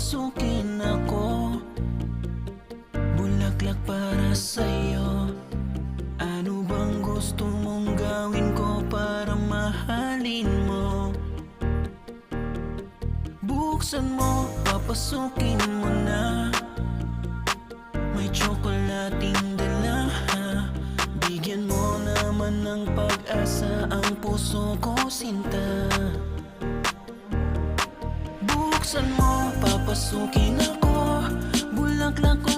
papasukin ako. Bulaklak para sa'yo. Ano bang gusto mong gawin ko para mahalin mo? Buksan mo, papasukin mo na. May tsokolating dala. Bigyan mo naman ng pag-asa ang puso ko, sinta. Buksan mo, papasukin ako. Bulaklak ko